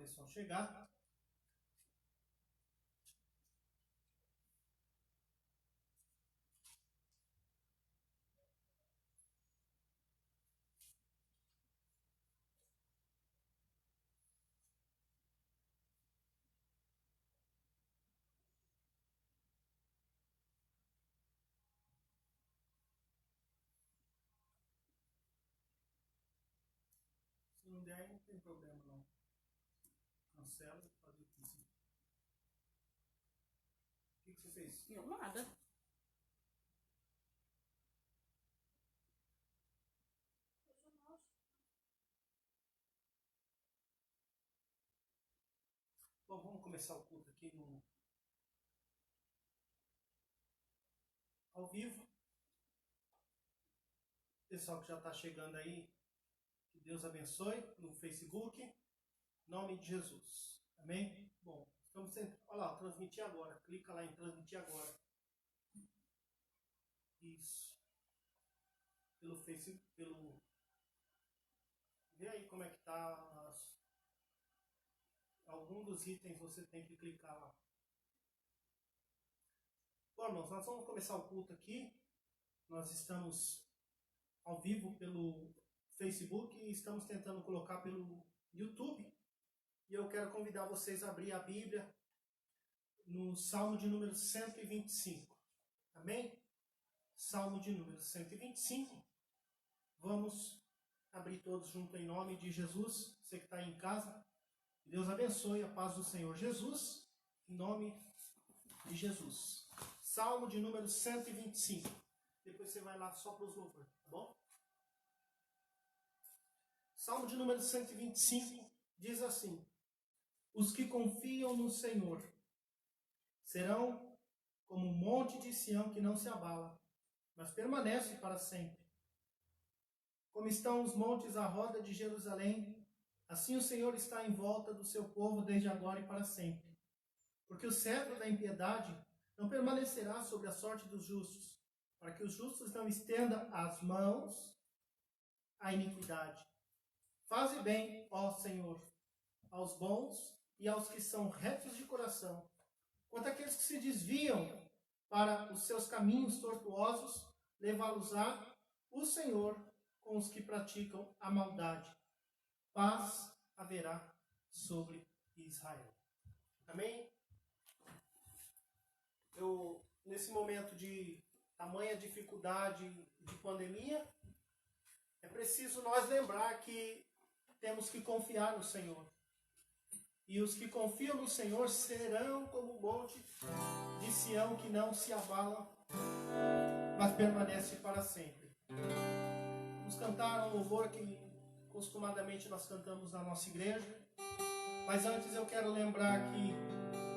pessoal chegar. Se não der, não tem problema não. Cancela e faz o que quiser. O que você fez? Eu nada. Bom, vamos começar o culto aqui ao vivo. Pessoal que já está chegando aí, que Deus abençoe no Facebook. Em nome de Jesus. Amém? Bom, estamos tentando. Olha lá, transmitir agora. Clica lá em transmitir agora. Isso. Pelo Facebook, Vê aí como é que tá. Algum dos itens você tem que clicar lá. Bom, irmãos, nós vamos começar o culto aqui. Nós estamos ao vivo pelo Facebook e estamos tentando colocar pelo YouTube. E eu quero convidar vocês a abrir a Bíblia no Salmo de número 125. Amém? Salmo de número 125. Vamos abrir todos juntos em nome de Jesus. Você que está aí em casa, Deus abençoe a paz do Senhor Jesus, em nome de Jesus. Salmo de número 125. Depois você vai lá só para os louvores, tá bom? Salmo de número 125 diz assim: os que confiam no Senhor serão como um monte de Sião que não se abala, mas permanece para sempre. Como estão os montes à roda de Jerusalém, assim o Senhor está em volta do seu povo desde agora e para sempre. Porque o cetro da impiedade não permanecerá sobre a sorte dos justos, para que os justos não estendam as mãos à iniquidade. Faze bem, ó Senhor, aos bons e aos que são retos de coração. Quanto àqueles que se desviam para os seus caminhos tortuosos, levá-los-á o Senhor com os que praticam a maldade. Paz haverá sobre Israel. Amém? Nesse momento de tamanha dificuldade de pandemia, é preciso nós lembrar que temos que confiar no Senhor. E os que confiam no Senhor serão como o monte de Sião que não se abala, mas permanece para sempre. Vamos cantar um louvor que costumadamente nós cantamos na nossa igreja. Mas antes eu quero lembrar que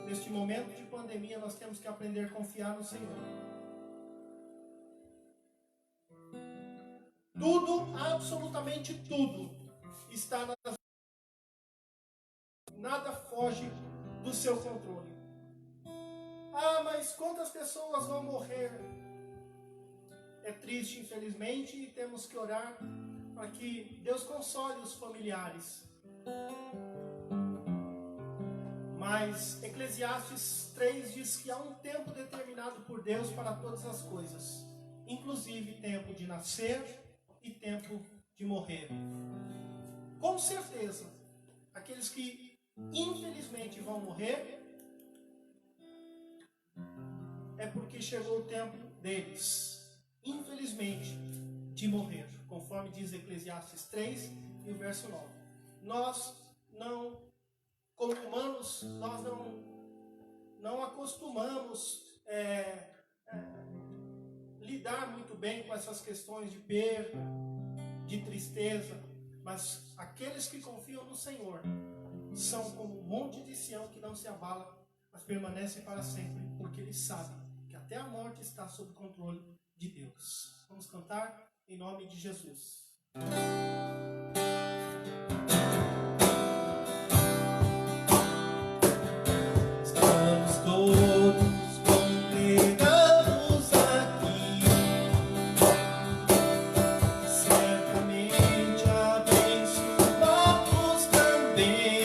neste momento de pandemia nós temos que aprender a confiar no Senhor. Tudo, absolutamente tudo, está nas mãos. Nada foge do seu controle. Ah, mas quantas pessoas vão morrer? É triste, infelizmente, e temos que orar para que Deus console os familiares. Mas Eclesiastes 3 diz que há um tempo determinado por Deus para todas as coisas, inclusive tempo de nascer e tempo de morrer. Com certeza, aqueles que infelizmente vão morrer é porque chegou o tempo deles, infelizmente, de morrer, conforme diz Eclesiastes 3 e o verso 9. Nós não, como humanos, nós não acostumamos lidar muito bem com essas questões de perda, de tristeza, mas aqueles que confiam no Senhor são como um monte de Sião que não se abala, mas permanece para sempre, porque eles sabem que até a morte está sob controle de Deus. Vamos cantar em nome de Jesus. Estamos todos congregados aqui, certamente abençoados também.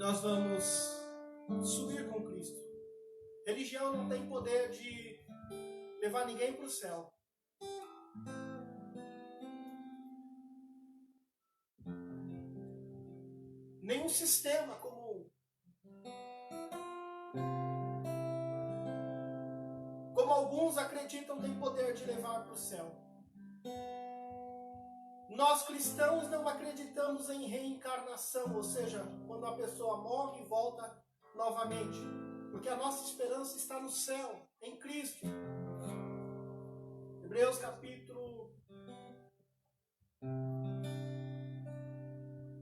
nós vamos subir com Cristo. Religião não tem poder de levar ninguém para o céu. Nenhum sistema como alguns acreditam tem poder de levar para o céu. Nós cristãos não acreditamos em reencarnação, ou seja, quando a pessoa morre e volta novamente, porque a nossa esperança está no céu, em Cristo. Hebreus capítulo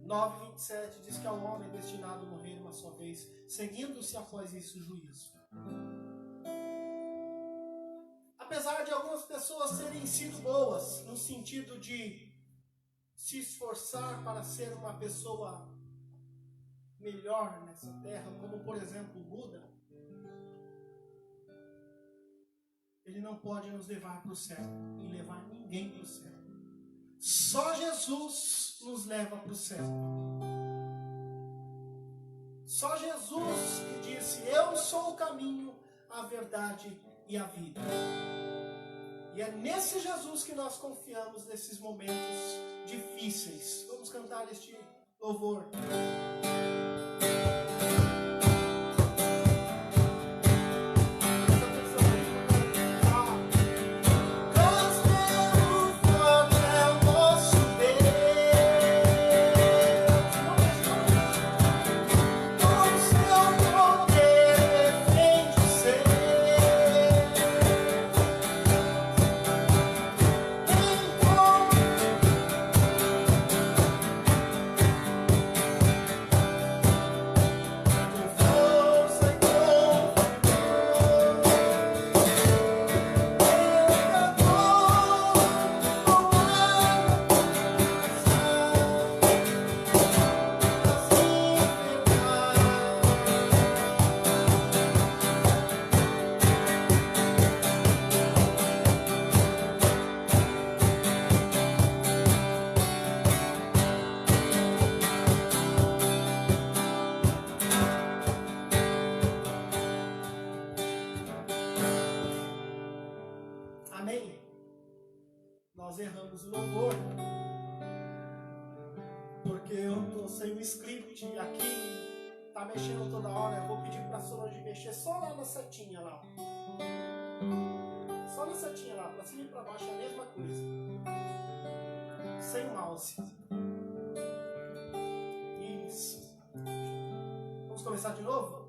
9, 27 diz que ao homem é destinado a morrer uma só vez, seguindo-se após isso o juízo. Apesar de algumas pessoas terem sido boas, no sentido de se esforçar para ser uma pessoa melhor nessa terra, como por exemplo Buda, ele não pode nos levar para o céu e levar ninguém para o céu. Só Jesus nos leva para o céu. Só Jesus que disse: eu sou o caminho, a verdade e a vida. E é nesse Jesus que nós confiamos nesses momentos difíceis. Vamos cantar este louvor. Amém? Nós erramos o louvor, porque eu estou sem o script aqui, tá mexendo toda hora. Eu vou pedir para a Solange mexer só lá na setinha lá. Só na setinha lá, para cima e para baixo é a mesma coisa. Sem mouse. Isso. Vamos começar de novo?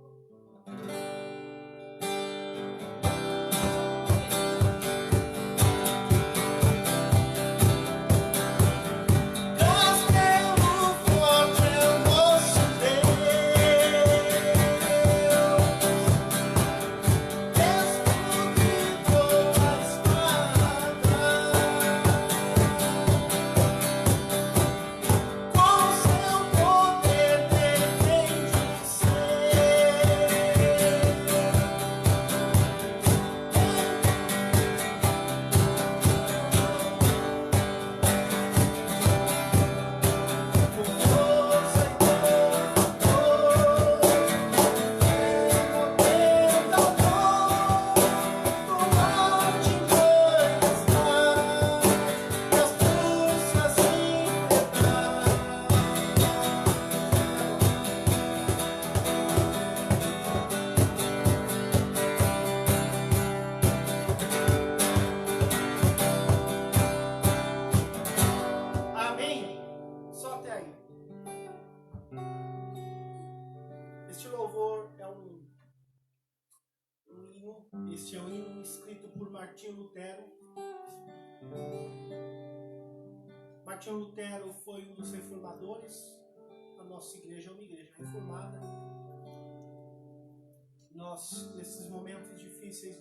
Este louvor é um hino, este é um hino escrito por Martinho Lutero. Martinho Lutero foi um dos reformadores. A nossa igreja é uma igreja reformada. Nós, nesses momentos difíceis,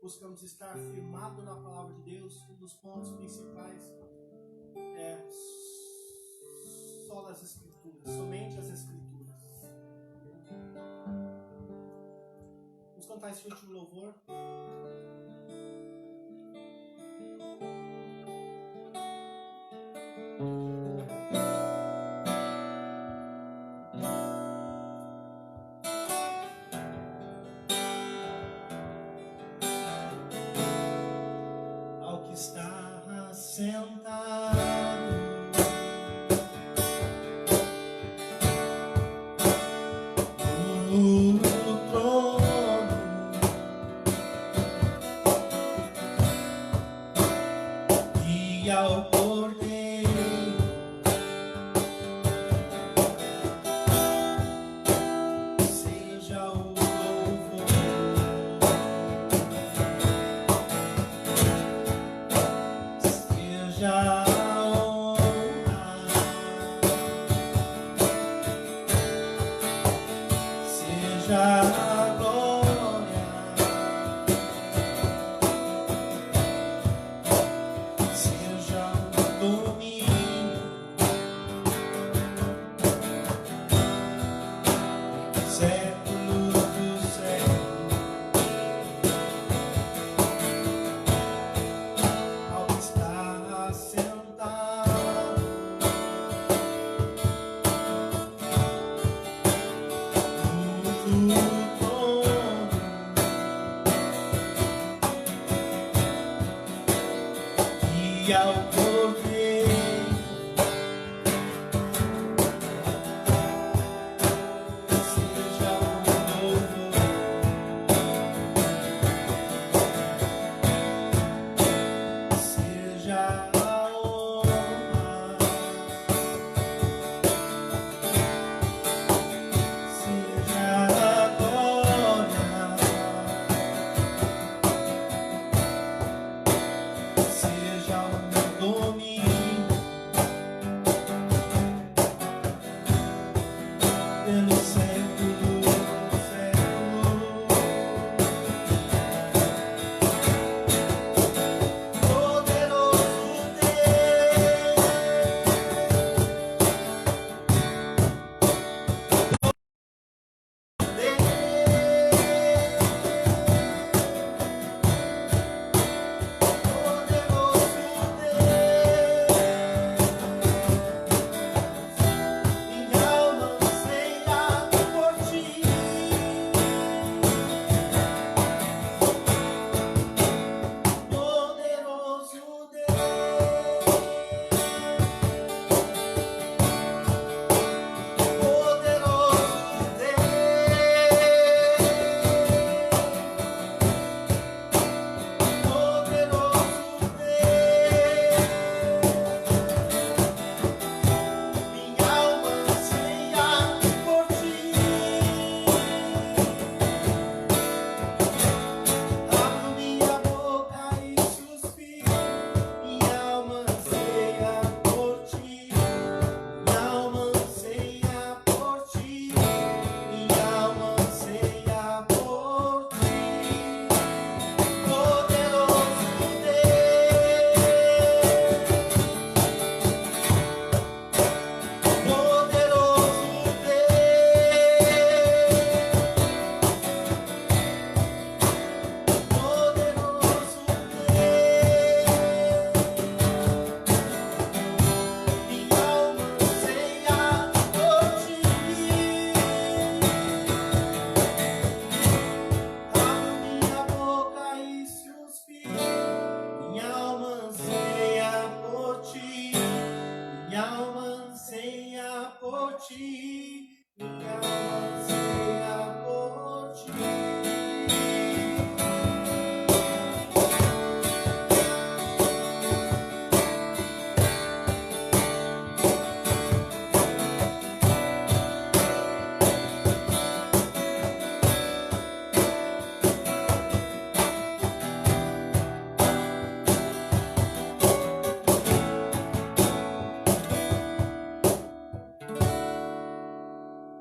buscamos estar firmado na palavra de Deus. Um dos pontos principais é só as Escrituras, somente as Escrituras. Vamos cantar esse último louvor. Ao que está sentado no trono, e ao Cordeiro seja o louvor, seja a honra, seja a glória, seja o domínio séculos dos séculos, ao estar assentado no trono, e ao Cordeiro seja o louvor, seja a honra, seja a glória, seja o domínio pelo século dos séculos. Poderoso minha alma anseia por ti. Poderoso Deus, poderoso minha alma anseia por ti. Abro minha boca e suspiro, minha alma anseia por ti. Minha alma anseia por ti. Minha alma anseia por ti. Poderoso Deus, poderoso minha alma anseia por ti. Abro minha boca e suspiro, minha alma anseia por ti. Minha alma anseia por ti. Minha alma anseia por ti.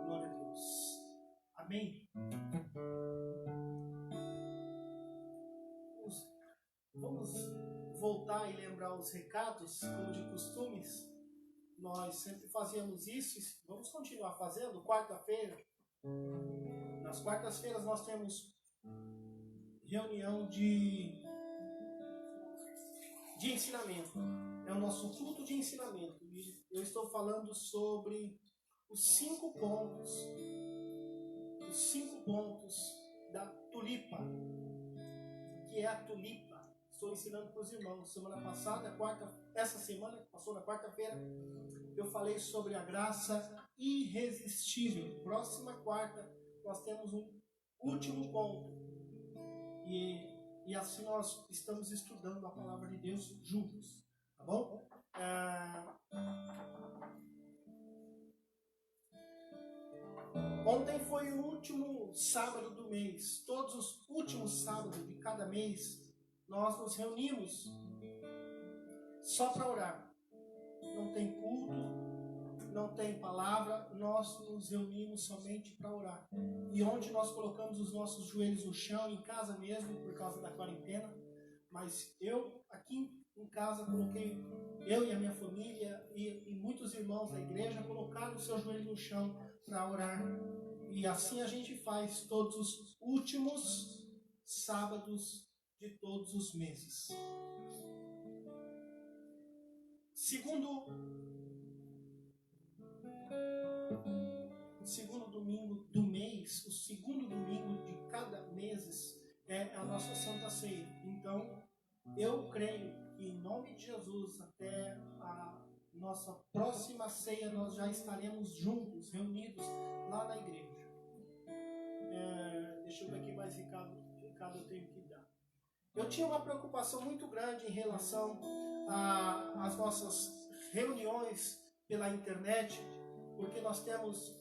Glória a Deus. Amém? Vamos voltar e lembrar os recados, como de costumes. Nós sempre fazíamos isso e vamos continuar fazendo. Quarta-feira, nas quartas-feiras nós temos reunião de ensinamento. É o nosso culto de ensinamento. E eu estou falando sobre os 5 pontos da tulipa, que é a tulipa. Estou ensinando para os irmãos. Semana passada, essa semana que passou, na quarta-feira, eu falei sobre a graça irresistível. Próxima quarta, nós temos um último ponto. E assim nós estamos estudando a palavra de Deus juntos. Tá bom? Ontem foi o último sábado do mês. Todos os últimos sábados de cada mês, nós nos reunimos só para orar. Não tem culto, não tem palavra, nós nos reunimos somente para orar. E onde nós colocamos os nossos joelhos no chão, em casa mesmo, por causa da quarentena. Mas eu, aqui em casa, coloquei, eu e a minha família e muitos irmãos da igreja colocaram os seus joelhos no chão para orar. E assim a gente faz todos os últimos sábados de todos os meses. Segundo domingo do mês, o segundo domingo de cada mês é a nossa Santa Ceia. Então, eu creio que em nome de Jesus, até a nossa próxima ceia, nós já estaremos juntos, reunidos lá na igreja. Deixa eu ver aqui mais recado eu tenho que dar. Eu tinha uma preocupação muito grande em relação às nossas reuniões pela internet, porque nós temos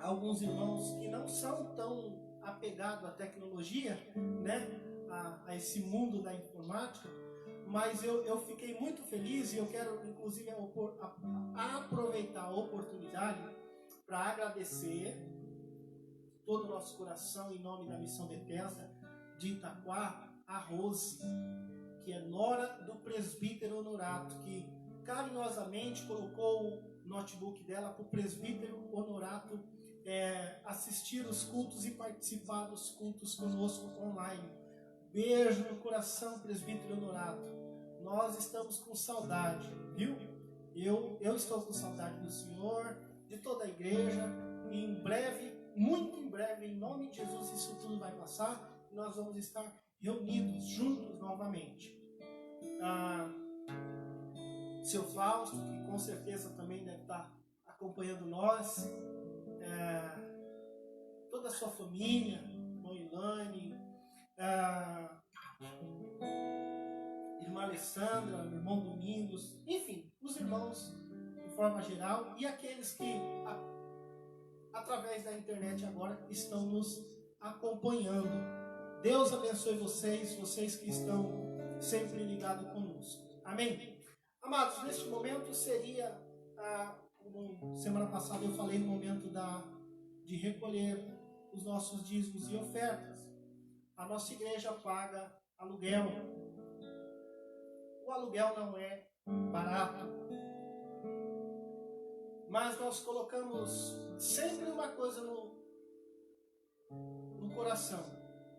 alguns irmãos que não são tão apegados à tecnologia, né, a esse mundo da informática, mas eu fiquei muito feliz e eu quero inclusive aproveitar a oportunidade para agradecer todo o nosso coração em nome da Missão Bethesda de Itaquá, a Rose, que é nora do presbítero Honorato, que carinhosamente colocou o notebook dela para o presbítero Honorato assistir os cultos e participar dos cultos conosco online. Beijo no coração, presbítero Honorato. Nós estamos com saudade, viu? Eu estou com saudade do Senhor, de toda a igreja, e em breve, muito em breve, em nome de Jesus, isso tudo vai passar e nós vamos estar reunidos, juntos novamente. Seu Fausto, que com certeza também deve estar acompanhando nós, toda a sua família, mãe Ilane, irmã Alessandra, irmão Domingos, enfim, os irmãos de forma geral e aqueles que através da internet agora estão nos acompanhando. Deus abençoe vocês que estão sempre ligados conosco. Amém? Amados, neste momento seria, como semana passada eu falei, no momento de recolher os nossos dízimos e ofertas. A nossa igreja paga aluguel. O aluguel não é barato. Mas nós colocamos sempre uma coisa no coração.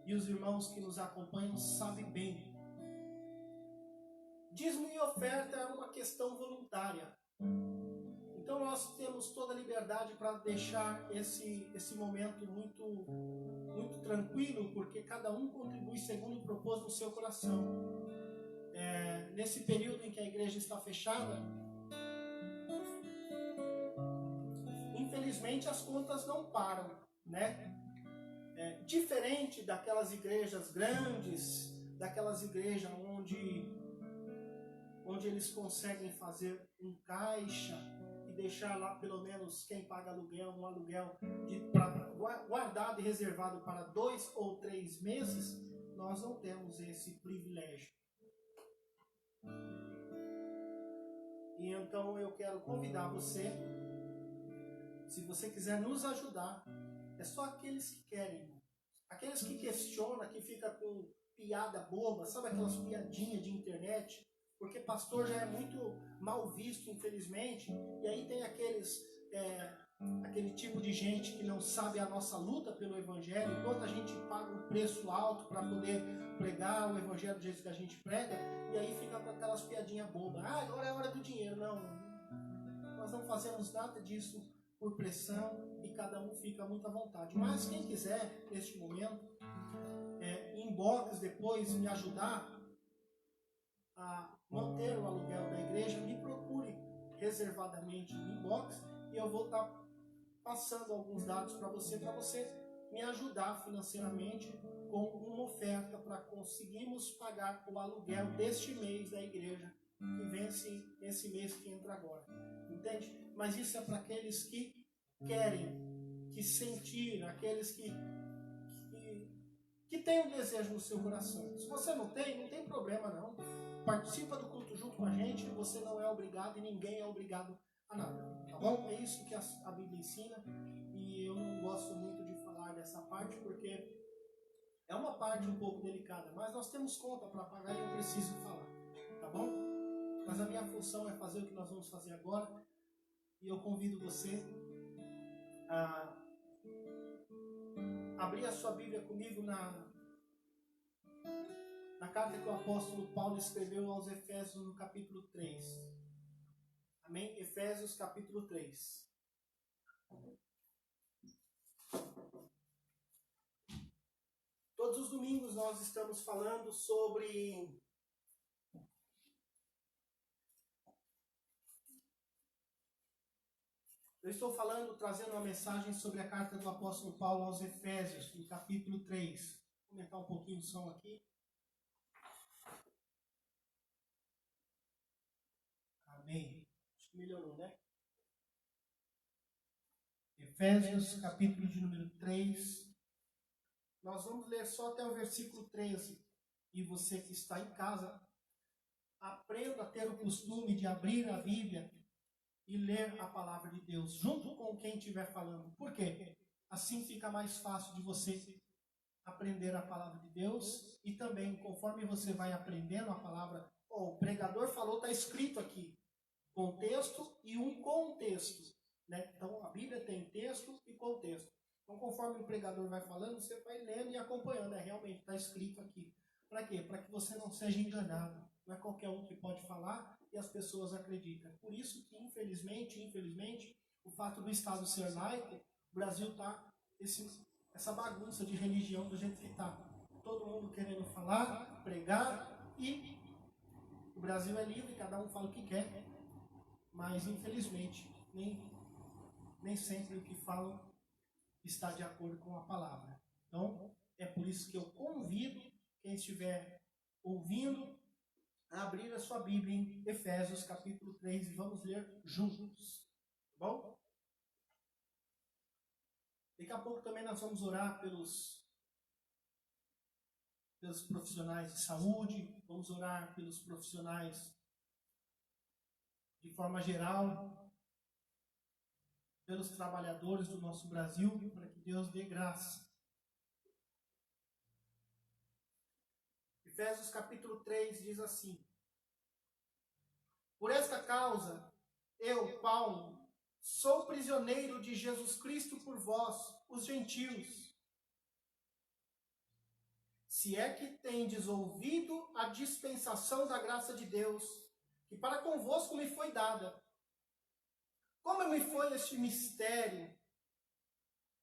E os irmãos que nos acompanham sabem bem. Dízimo e oferta é uma questão voluntária. Então nós temos toda a liberdade para deixar esse momento muito, muito tranquilo, porque cada um contribui segundo o propósito no seu coração. Nesse período em que a igreja está fechada, infelizmente as contas não param, né? Diferente daquelas igrejas grandes, daquelas igrejas onde eles conseguem fazer um caixa e deixar lá pelo menos quem paga aluguel, um aluguel guardado e reservado para 2 ou 3 meses, nós não temos esse privilégio. E então eu quero convidar você, se você quiser nos ajudar, é só aqueles que querem, aqueles que questionam, que fica com piada boba, sabe aquelas piadinhas de internet? Porque pastor já é muito mal visto, infelizmente, e aí tem aquele tipo de gente que não sabe a nossa luta pelo Evangelho, enquanto a gente paga um preço alto para poder pregar o Evangelho do jeito que a gente prega, e aí fica com aquelas piadinhas bobas. Agora é hora do dinheiro. Não, nós não fazemos nada disso por pressão e cada um fica muito à vontade. Mas quem quiser, neste momento, inbox depois me ajudar a manter o aluguel da igreja, me procure reservadamente no inbox e eu vou estar passando alguns dados para você me ajudar financeiramente com uma oferta para conseguirmos pagar o aluguel deste mês da igreja, que vence esse mês que entra agora. Entende? Mas isso é para aqueles que querem, que sentir, aqueles que tem um desejo no seu coração. Se você não tem problema não. Participa do culto junto com a gente, você não é obrigado e ninguém é obrigado a nada. Tá bom? É isso que a Bíblia ensina e eu não gosto muito de falar dessa parte porque é uma parte um pouco delicada, mas nós temos conta para pagar e eu preciso falar. Tá bom? Mas a minha função é fazer o que nós vamos fazer agora e eu convido você a abrir a sua Bíblia comigo na carta que o apóstolo Paulo escreveu aos Efésios no capítulo 3. Amém? Efésios capítulo 3. Todos os domingos nós estamos falando sobre eu estou trazendo uma mensagem sobre a carta do apóstolo Paulo aos Efésios, no capítulo 3. Vou aumentar um pouquinho o som aqui. Amém. Acho que melhorou, né? Efésios, capítulo de número 3. Nós vamos ler só até o versículo 13. E você que está em casa, aprenda a ter o costume de abrir a Bíblia e ler a palavra de Deus, junto com quem estiver falando. Por quê? Assim fica mais fácil de você aprender a palavra de Deus. E também, conforme você vai aprendendo a palavra, o pregador falou, está escrito aqui, contexto e um contexto, né? Então, a Bíblia tem texto e contexto. Então, conforme o pregador vai falando, você vai lendo e acompanhando. Realmente, está escrito aqui. Para quê? Para que você não seja enganado. Não é qualquer um que pode falar e as pessoas acreditam. Por isso que, infelizmente, o fato do Estado ser laico, o Brasil está essa bagunça de religião do jeito que está. Todo mundo querendo falar, pregar, e o Brasil é livre, cada um fala o que quer. Mas, infelizmente, nem sempre o que falam está de acordo com a palavra. Então, é por isso que eu convido quem estiver ouvindo a abrir a sua Bíblia em Efésios capítulo 3 e vamos ler juntos. Tá bom? Daqui a pouco também nós vamos orar pelos profissionais de saúde, vamos orar pelos profissionais de forma geral, pelos trabalhadores do nosso Brasil, para que Deus dê graça. Efésios capítulo 3 diz assim: por esta causa, eu, Paulo, sou prisioneiro de Jesus Cristo por vós, os gentios. Se é que tendes ouvido a dispensação da graça de Deus, que para convosco me foi dada. Como me foi este mistério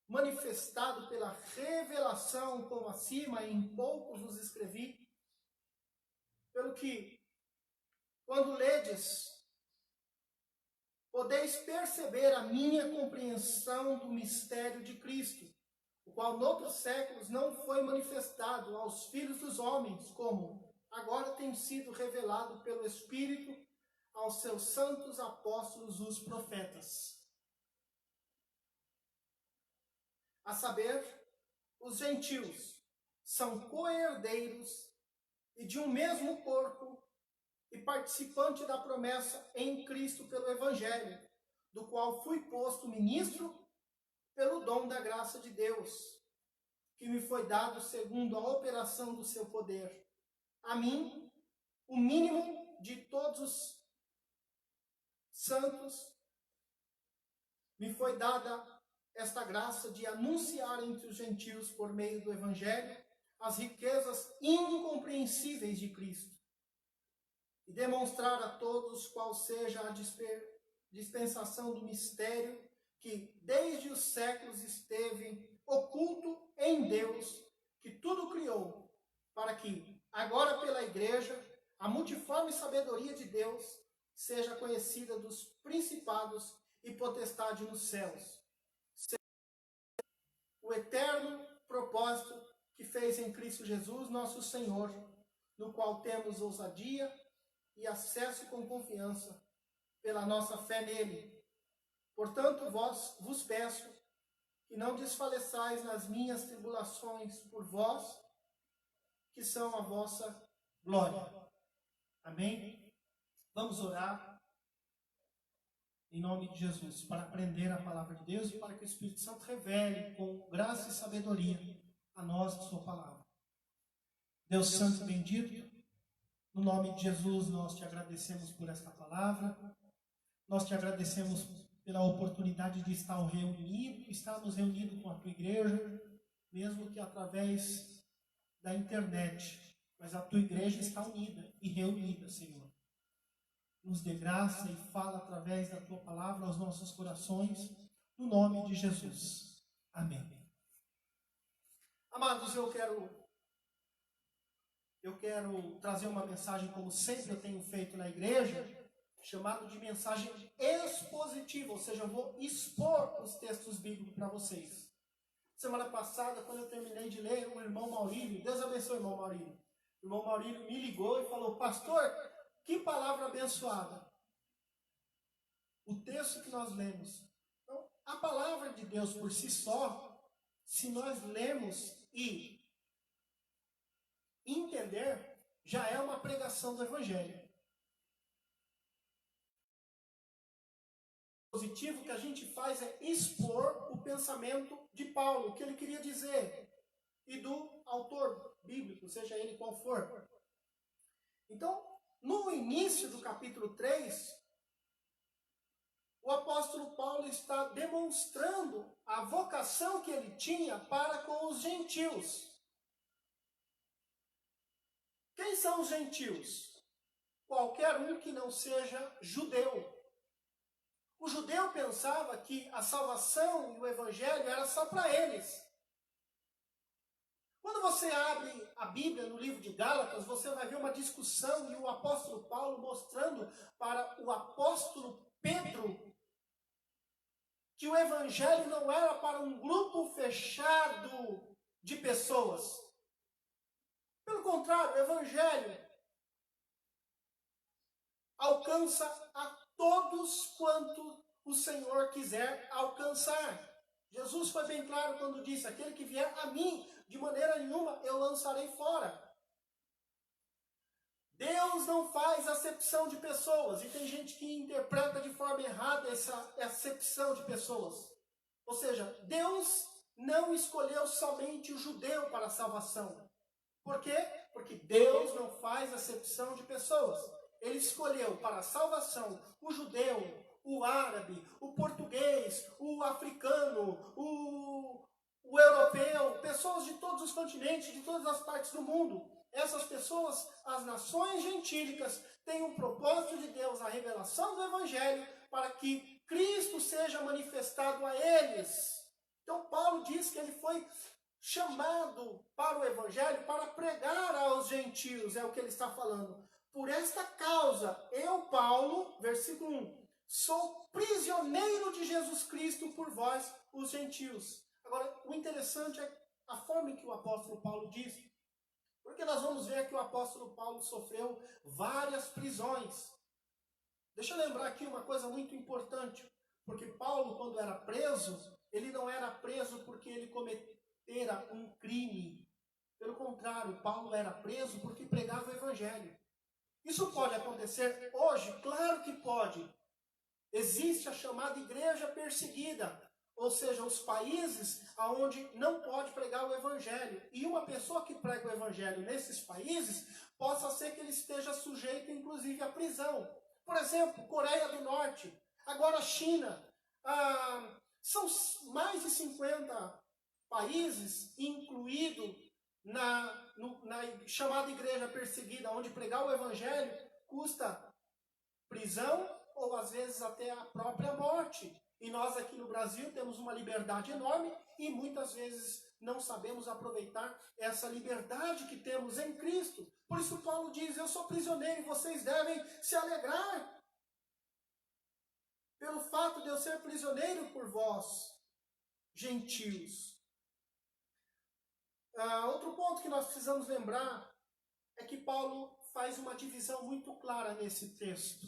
manifestado pela revelação, como acima, em poucos vos escrevi, pelo que, quando ledes, podeis perceber a minha compreensão do mistério de Cristo, o qual noutros séculos não foi manifestado aos filhos dos homens, como agora tem sido revelado pelo Espírito aos seus santos apóstolos, os profetas. A saber, os gentios são co-herdeiros e de um mesmo corpo e participante da promessa em Cristo pelo Evangelho, do qual fui posto ministro pelo dom da graça de Deus, que me foi dado segundo a operação do seu poder. A mim, o mínimo de todos os santos, me foi dada esta graça de anunciar entre os gentios, por meio do Evangelho, as riquezas incompreensíveis de Cristo, e demonstrar a todos qual seja a dispensação do mistério que desde os séculos esteve oculto em Deus, que tudo criou, para que, agora pela Igreja, a multiforme sabedoria de Deus seja conhecida dos principados e potestade nos céus. O eterno propósito que fez em Cristo Jesus, nosso Senhor, no qual temos ousadia e acesso com confiança pela nossa fé nele. Portanto, vos peço que não desfaleçais nas minhas tribulações por vós, que são a vossa glória. Amém? Vamos orar em nome de Jesus, para aprender a palavra de Deus e para que o Espírito Santo revele com graça e sabedoria a nós a sua palavra. Deus Santo e bendito, no nome de Jesus nós te agradecemos por esta palavra, nós te agradecemos pela oportunidade de estarmos reunidos com a tua igreja, mesmo que através da internet. Mas a tua igreja está unida e reunida, Senhor. Nos dê graça e fala através da tua palavra aos nossos corações, no nome de Jesus. Amém. Amados, eu quero trazer uma mensagem, como sempre eu tenho feito na igreja, chamado de mensagem expositiva, ou seja, eu vou expor os textos bíblicos para vocês. Semana passada, quando eu terminei de ler, o irmão Maurílio, Deus abençoe o irmão Maurílio, o irmão Maurílio me ligou e falou: pastor, que palavra abençoada. O texto que nós lemos. Então, a palavra de Deus por si só, se nós lemos e entender, já é uma pregação do Evangelho. O positivo que a gente faz é expor o pensamento de Paulo, o que ele queria dizer, e do autor bíblico, seja ele qual for. Então, no início do capítulo 3, o apóstolo Paulo está demonstrando a vocação que ele tinha para com os gentios. Quem são os gentios? Qualquer um que não seja judeu. O judeu pensava que a salvação e o evangelho era só para eles. Quando você abre a Bíblia no livro de Gálatas, você vai ver uma discussão e o apóstolo Paulo mostrando para o apóstolo Pedro que o evangelho não era para um grupo fechado de pessoas. Pelo contrário, o evangelho alcança a todos quanto o Senhor quiser alcançar. Jesus foi bem claro quando disse: aquele que vier a mim, de maneira nenhuma eu lançarei fora. Deus não faz acepção de pessoas, e tem gente que interpreta de forma errada essa acepção de pessoas. Ou seja, Deus não escolheu somente o judeu para a salvação. Por quê? Porque Deus não faz acepção de pessoas. Ele escolheu para a salvação o judeu, o árabe, o português, o africano, o europeu, pessoas de todos os continentes, de todas as partes do mundo. Essas pessoas, as nações gentílicas, têm um propósito de Deus, a revelação do Evangelho, para que Cristo seja manifestado a eles. Então Paulo diz que ele foi chamado para o Evangelho para pregar aos gentios, é o que ele está falando. Por esta causa, eu, Paulo, versículo 1, sou prisioneiro de Jesus Cristo por vós, os gentios. Agora, o interessante é a forma em que o apóstolo Paulo diz, porque nós vamos ver que o apóstolo Paulo sofreu várias prisões. Deixa eu lembrar aqui uma coisa muito importante, porque Paulo, quando era preso, ele não era preso porque ele cometera um crime. Pelo contrário, Paulo era preso porque pregava o Evangelho. Isso pode acontecer hoje? Claro que pode. Existe a chamada igreja perseguida, ou seja, os países onde não pode pregar o Evangelho. E uma pessoa que prega o Evangelho nesses países, possa ser que ele esteja sujeito, inclusive, à prisão. Por exemplo, Coreia do Norte, agora China. São mais de 50 países incluídos na chamada igreja perseguida, onde pregar o Evangelho custa prisão ou às vezes até a própria morte. E nós aqui no Brasil temos uma liberdade enorme e muitas vezes não sabemos aproveitar essa liberdade que temos em Cristo. Por isso Paulo diz: eu sou prisioneiro e vocês devem se alegrar pelo fato de eu ser prisioneiro por vós, gentios. Outro ponto que nós precisamos lembrar é que Paulo faz uma divisão muito clara nesse texto.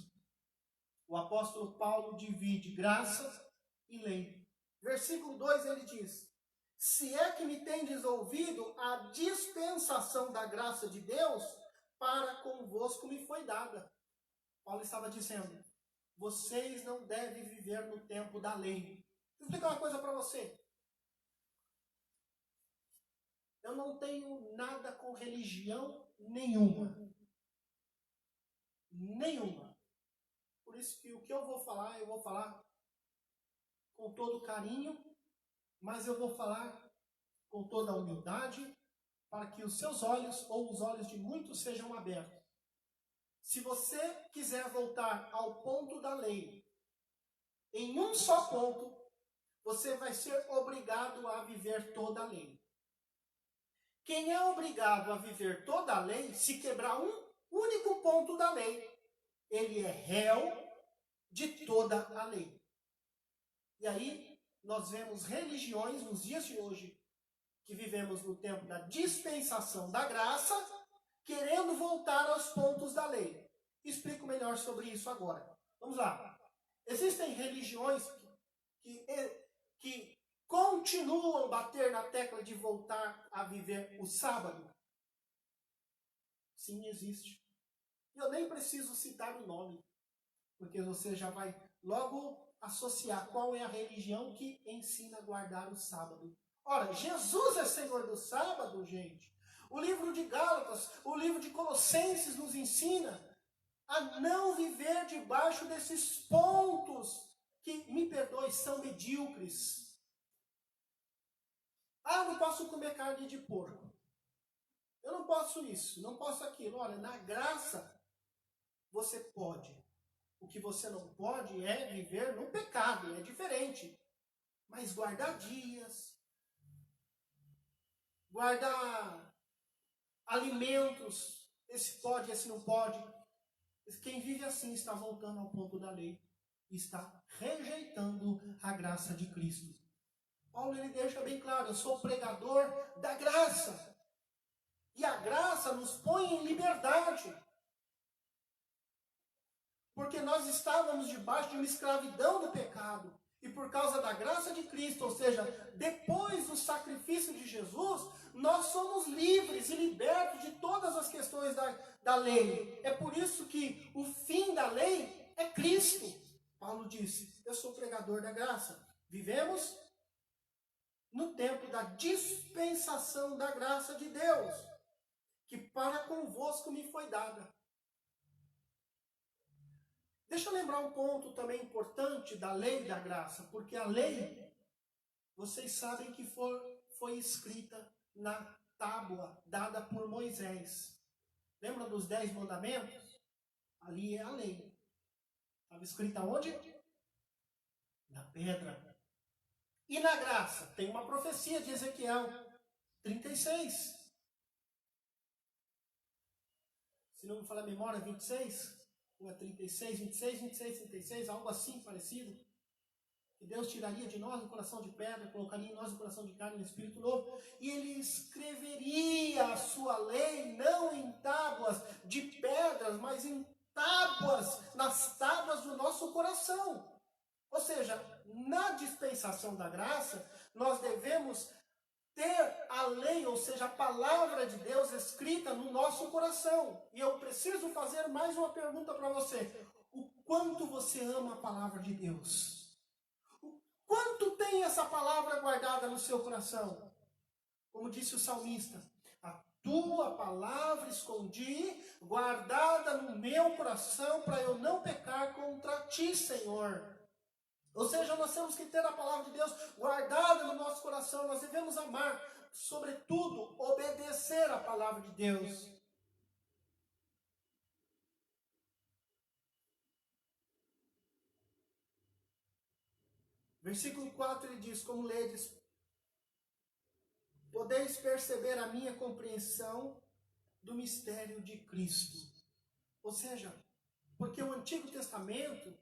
O apóstolo Paulo divide graça e lei. Versículo 2 ele diz: se é que me tendes ouvido, a dispensação da graça de Deus para convosco me foi dada. Paulo estava dizendo: vocês não devem viver no tempo da lei. Vou explicar uma coisa para você. Eu não tenho nada com religião nenhuma. Nenhuma. Por isso que o que eu vou falar com todo carinho, mas eu vou falar com toda a humildade, para que os seus olhos ou os olhos de muitos sejam abertos. Se você quiser voltar ao ponto da lei, em um só ponto, você vai ser obrigado a viver toda a lei. Quem é obrigado a viver toda a lei, se quebrar um único ponto da lei, ele é réu de toda a lei. E aí, nós vemos religiões nos dias de hoje, que vivemos no tempo da dispensação da graça, querendo voltar aos pontos da lei. Explico melhor sobre isso agora. Vamos lá. Existem religiões que continuam a bater na tecla de voltar a viver o sábado? Sim, existe. Eu nem preciso citar o nome, porque você já vai logo associar qual é a religião que ensina a guardar o sábado. Ora, Jesus é Senhor do sábado, gente. O livro de Gálatas, o livro de Colossenses nos ensina a não viver debaixo desses pontos que, me perdoe, são medíocres. Ah, eu não posso comer carne de porco. Eu não posso isso, não posso aquilo. Olha, na graça, você pode. O que você não pode é viver no pecado, é diferente. Mas guardar dias, guardar alimentos, esse pode, esse não pode. Quem vive assim está voltando ao ponto da lei. Está rejeitando a graça de Cristo. Paulo ele deixa bem claro, eu sou pregador da graça. E a graça nos põe em liberdade. Porque nós estávamos debaixo de uma escravidão do pecado. E por causa da graça de Cristo, ou seja, depois do sacrifício de Jesus, nós somos livres e libertos de todas as questões da lei. É por isso que o fim da lei é Cristo. Paulo disse, eu sou pregador da graça. Vivemos no tempo da dispensação da graça de Deus, que para convosco me foi dada. Deixa eu lembrar um ponto também importante da lei da graça, porque a lei, vocês sabem que foi escrita na tábua dada por Moisés. Lembra dos 10 mandamentos? Ali é a lei. Estava escrita onde? Na pedra. E na graça? Tem uma profecia de Ezequiel 36. Se não me falar a memória, 26? Ou é 36, 26, 26, 36, algo assim parecido. Que Deus tiraria de nós o coração de pedra, colocaria em nós o coração de carne e um espírito novo. E Ele escreveria a sua lei, não em tábuas de pedras, mas em tábuas, nas tábuas do nosso coração. Ou seja, na dispensação da graça, nós devemos ter a lei, ou seja, a palavra de Deus escrita no nosso coração. E eu preciso fazer mais uma pergunta para você. O quanto você ama a palavra de Deus? O quanto tem essa palavra guardada no seu coração? Como disse o salmista, a tua palavra escondi, guardada no meu coração, para eu não pecar contra ti, Senhor. Ou seja, nós temos que ter a palavra de Deus guardada no nosso coração. Nós devemos amar, sobretudo, obedecer a palavra de Deus. Versículo 4 ele diz, como ledes, podeis perceber a minha compreensão do mistério de Cristo. Ou seja, porque o Antigo Testamento,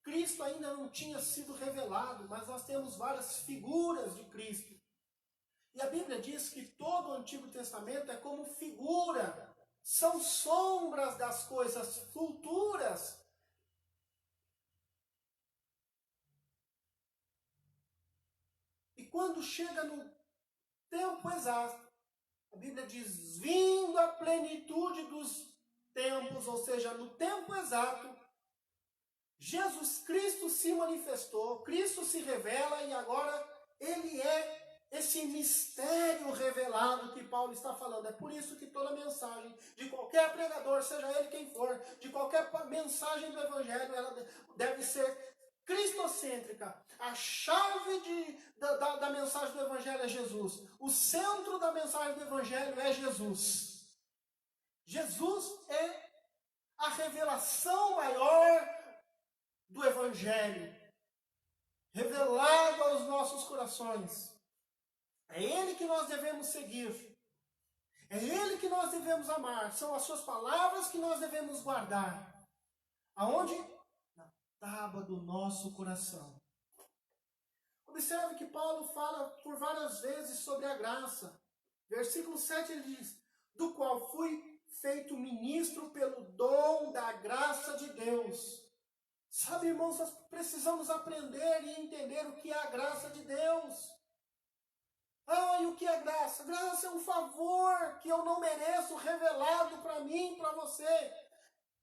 Cristo ainda não tinha sido revelado, mas nós temos várias figuras de Cristo. E a Bíblia diz que todo o Antigo Testamento é como figura, são sombras das coisas futuras. E quando chega no tempo exato, a Bíblia diz, vindo a plenitude dos tempos, ou seja, no tempo exato, Jesus Cristo se manifestou, Cristo se revela e agora Ele é esse mistério revelado que Paulo está falando. É por isso que toda mensagem de qualquer pregador, seja ele quem for, de qualquer mensagem do Evangelho, ela deve ser cristocêntrica. A chave da mensagem do Evangelho é Jesus. O centro da mensagem do Evangelho é Jesus. Jesus é a revelação maior do Evangelho, revelado aos nossos corações. É Ele que nós devemos seguir. É Ele que nós devemos amar. São as suas palavras que nós devemos guardar. Aonde? Na tábua do nosso coração. Observe que Paulo fala por várias vezes sobre a graça. Versículo 7 ele diz: do qual fui feito ministro pelo dom da graça de Deus. Sabe, irmãos, nós precisamos aprender e entender o que é a graça de Deus. E o que é graça? Graça é um favor que eu não mereço, revelado para mim, para você.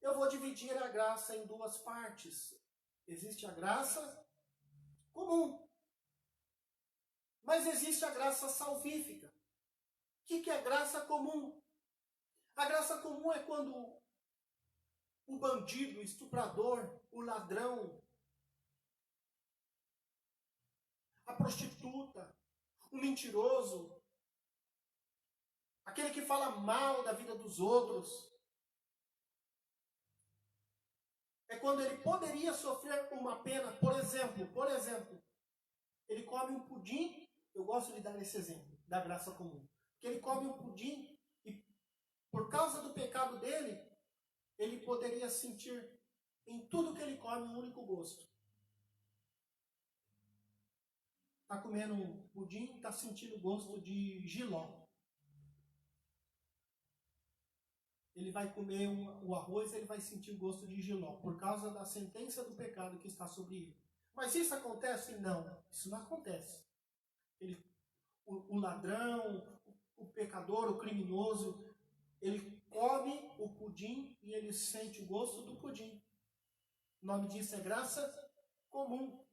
Eu vou dividir a graça em duas partes. Existe a graça comum, mas existe a graça salvífica. O que é graça comum? A graça comum é quando o bandido, o estuprador, o ladrão, a prostituta, o mentiroso, aquele que fala mal da vida dos outros, é quando ele poderia sofrer uma pena. Por exemplo, ele come um pudim. Eu gosto de dar esse exemplo da graça comum. Que ele come um pudim e, por causa do pecado dele, ele poderia sentir em tudo que ele come um único gosto. Está comendo um pudim, está sentindo gosto de jiló. Ele vai comer o arroz, ele vai sentir o gosto de jiló, por causa da sentença do pecado que está sobre ele. Mas isso acontece? Não, isso não acontece. O ladrão, o pecador, o criminoso, ele come o pudim e ele sente o gosto do pudim. O nome disso é graça comum.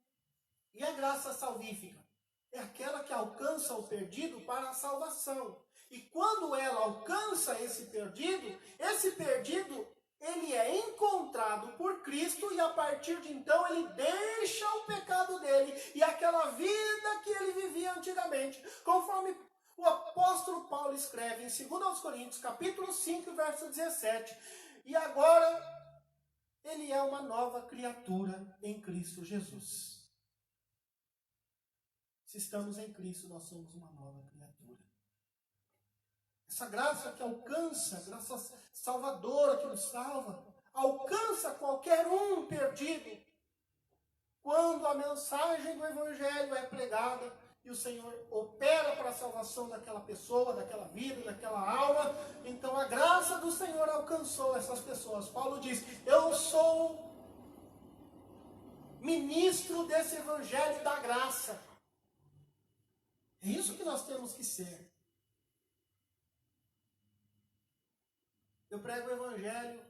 E a graça salvífica? É aquela que alcança o perdido para a salvação. E quando ela alcança esse perdido, ele é encontrado por Cristo e a partir de então ele deixa o pecado dele e aquela vida que ele vivia antigamente. Conforme o apóstolo Paulo escreve em 2 Coríntios, capítulo 5, verso 17. E agora ele é uma nova criatura em Cristo Jesus. Se estamos em Cristo, nós somos uma nova criatura. Essa graça que alcança, graça salvadora que nos salva, alcança qualquer um perdido. Quando a mensagem do Evangelho é pregada e o Senhor opera para a salvação daquela pessoa, daquela vida, daquela alma, então a graça do Senhor alcançou essas pessoas. Paulo diz: eu sou ministro desse Evangelho da graça. É isso que nós temos que ser. Eu prego o Evangelho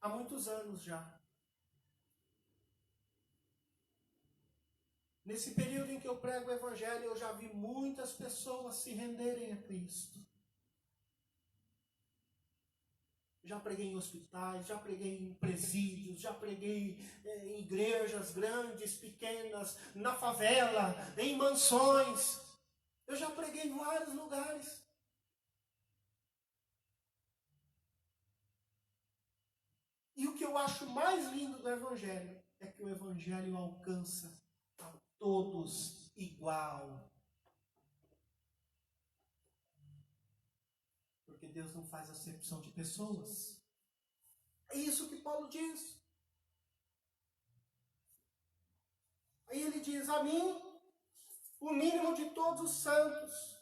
há muitos anos já. Nesse período em que eu prego o Evangelho, eu já vi muitas pessoas se renderem a Cristo. Já preguei em hospitais, já preguei em presídios, já preguei em igrejas grandes, pequenas, na favela, em mansões. Eu já preguei em vários lugares. E o que eu acho mais lindo do Evangelho é que o Evangelho alcança a todos igual. Porque Deus não faz acepção de pessoas. É isso que Paulo diz. Aí ele diz: a mim, o mínimo de todos os santos,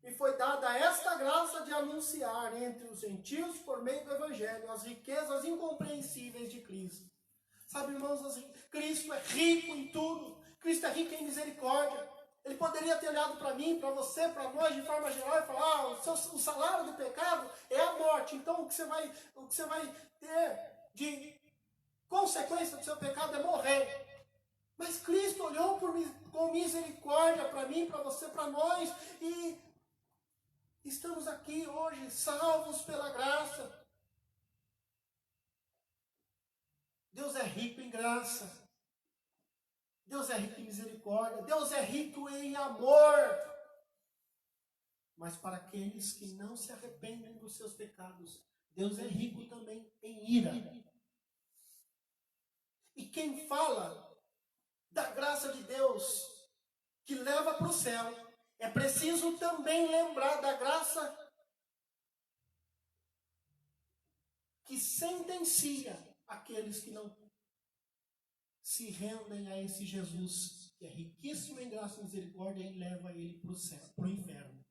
me foi dada esta graça de anunciar entre os gentios, por meio do Evangelho, as riquezas incompreensíveis de Cristo. Sabe, irmãos, Cristo é rico em tudo. Cristo é rico em misericórdia. Ele poderia ter olhado para mim, para você, para nós, de forma geral, e falar: o salário do pecado é a morte. Então, o que você vai ter de consequência do seu pecado é morrer. Mas Cristo olhou com misericórdia para mim, para você, para nós, e estamos aqui hoje, salvos pela graça. Deus é rico em graça. Deus é rico em misericórdia. Deus é rico em amor. Mas para aqueles que não se arrependem dos seus pecados, Deus é rico também em ira. E quem fala da graça de Deus que leva para o céu, é preciso também lembrar da graça que sentencia aqueles que não se rendem a esse Jesus, que é riquíssimo em graça e misericórdia, e leva ele para o céu, para o inferno.